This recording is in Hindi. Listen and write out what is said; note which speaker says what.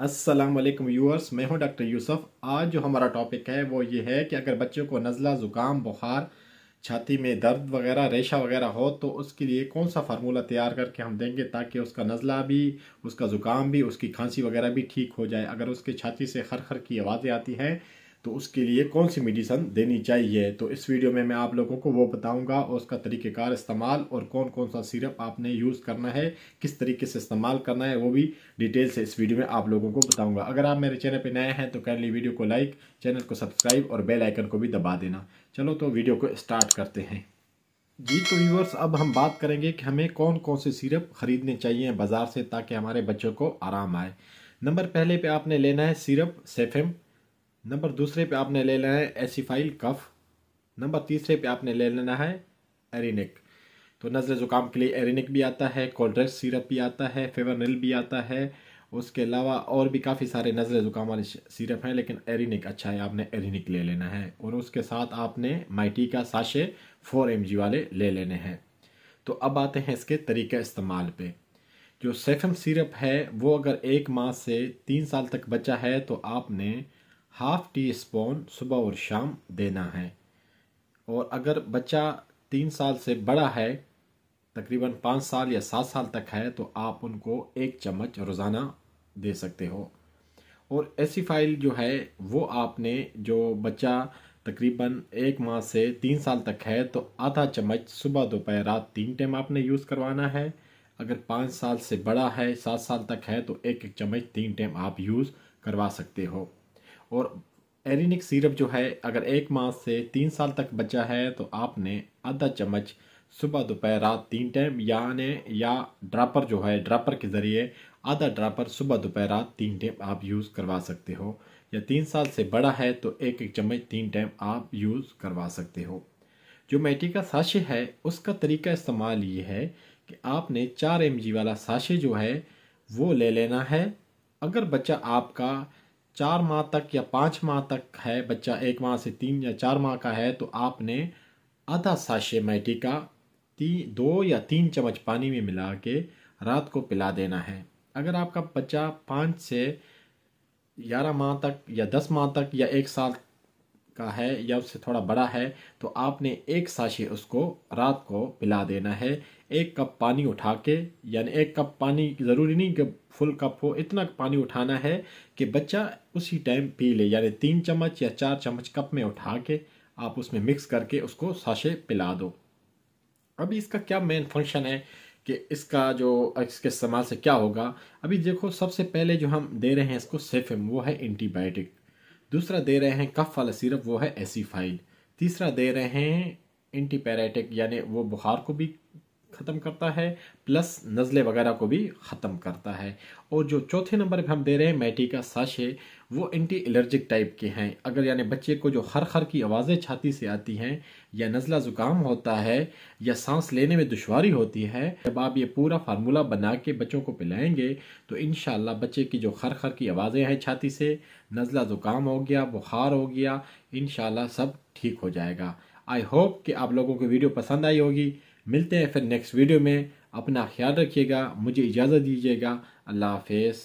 Speaker 1: अस्सलाम वालेकुम व्यूअर्स, मैं हूं डॉक्टर यूसुफ। आज जो हमारा टॉपिक है वो ये है कि अगर बच्चों को नज़ला ज़ुकाम बुखार छाती में दर्द वगैरह रेशा वगैरह हो तो उसके लिए कौन सा फार्मूला तैयार करके हम देंगे ताकि उसका नज़ला भी, उसका ज़ुकाम भी, उसकी खांसी वगैरह भी ठीक हो जाए। अगर उसके छाती से खर खर की आवाज़ें आती हैं तो उसके लिए कौन सी मेडिसन देनी चाहिए। तो इस वीडियो में मैं आप लोगों को वो बताऊंगा और उसका तरीक़ेकार इस्तेमाल और कौन कौन सा सिरप आपने यूज़ करना है, किस तरीके से इस्तेमाल करना है, वो भी डिटेल से इस वीडियो में आप लोगों को बताऊंगा। अगर आप मेरे चैनल पर नए हैं तो काइंडली वीडियो को लाइक, चैनल को सब्सक्राइब और बेल आइकन को भी दबा देना। चलो तो वीडियो को स्टार्ट करते हैं। जी तो व्यूअर्स, अब हम बात करेंगे कि हमें कौन कौन से सिरप खरीदने चाहिए बाज़ार से ताकि हमारे बच्चों को आराम आए। नंबर पहले पे आपने लेना है सिरप सेफेम। नंबर दूसरे पे आपने ले लेना है एसिफाइल कफ। नंबर तीसरे पे आपने ले लेना है एरिनिक। तो नज़ले ज़ुकाम के लिए एरिनिक भी आता है, कोल्ड्रेक्स सिरप भी आता है, फेवरनिल भी आता है। उसके अलावा और भी काफ़ी सारे नज़ले ज़ुकाम वाले सिरप हैं, लेकिन एरिनिक अच्छा है, आपने एरिनिक ले लेना है। और उसके साथ आपने माइटी का साशे 4 mg वाले ले लेने हैं। तो अब आते हैं इसके तरीके इस्तेमाल पे। जो सेफम सिरप है वो अगर 1 माह से 3 साल तक बचा है तो आपने हाफ टी स्पून सुबह और शाम देना है। और अगर बच्चा 3 साल से बड़ा है, तकरीबन 5 साल या 7 साल तक है, तो आप उनको 1 चम्मच रोज़ाना दे सकते हो। और एसिफाइल जो है वो आपने, जो बच्चा तकरीबन 1 माह से 3 साल तक है, तो आधा चम्मच सुबह दोपहर रात 3 टाइम आपने यूज़ करवाना है। अगर 5 साल से बड़ा है, 7 साल तक है, तो एक एक चम्मच 3 टाइम आप यूज़ करवा सकते हो। और एरिनिक सिरप जो है अगर 1 माह से 3 साल तक बचा है तो आपने आधा चम्मच सुबह दोपहर रात 3 टाइम, यानी या ड्रापर जो है, ड्रापर के ज़रिए आधा ड्रापर सुबह दोपहर रात 3 टाइम आप यूज़ करवा सकते हो। या 3 साल से बड़ा है तो एक एक चम्मच 3 टाइम आप यूज़ करवा सकते हो। जो मैटी का साशे है उसका तरीका इस्तेमाल ये है कि आपने 4 mg वाला साशे जो है वो ले लेना है। अगर बच्चा आपका 4 माह तक या 5 माह तक है, बच्चा 1 माह से 3 या 4 माह का है, तो आपने आधा साशे मैटी का 2 या 3 चम्मच पानी में मिला के रात को पिला देना है। अगर आपका बच्चा 5 से 11 माह तक या 10 माह तक या 1 साल का है या उससे थोड़ा बड़ा है, तो आपने 1 साशे उसको रात को पिला देना है। 1 कप पानी उठा के, यानी 1 कप पानी ज़रूरी नहीं कि फुल कप हो, इतना पानी उठाना है कि बच्चा उसी टाइम पी ले, यानी 3 चम्मच या 4 चम्मच कप में उठा के आप उसमें मिक्स करके उसको साशे पिला दो। अभी इसका क्या मेन फंक्शन है कि इसके इस्तेमाल से क्या होगा। अभी देखो, सबसे पहले जो हम दे रहे हैं इसको सेफेम, वो है एंटीबायोटिक। दूसरा दे रहे हैं कफ वाला सिरप, वो है एसिफाइल। तीसरा दे रहे हैं एंटीपैराटिक, यानी वो बुखार को भी ख़त्म करता है प्लस नज़ले वगैरह को भी ख़त्म करता है। और जो चौथे नंबर पे हम दे रहे हैं मैटी का साशे, वो एंटी एलर्जिक टाइप के हैं। अगर यानी बच्चे को जो खर खर की आवाज़ें छाती से आती हैं, या नज़ला ज़ुकाम होता है, या सांस लेने में दुश्वारी होती है, जब आप ये पूरा फार्मूला बना के बच्चों को पिलाएंगे तो इंशाल्लाह बच्चे की जो खर खर की आवाज़ें हैं छाती से, नज़ला ज़ुकाम हो गया, बुखार हो गया, इंशाल्लाह सब ठीक हो जाएगा। आई होप कि आप लोगों को वीडियो पसंद आई होगी। मिलते हैं फिर नेक्स्ट वीडियो में। अपना ख्याल रखिएगा, मुझे इजाज़त दीजिएगा। अल्लाह हाफिज़।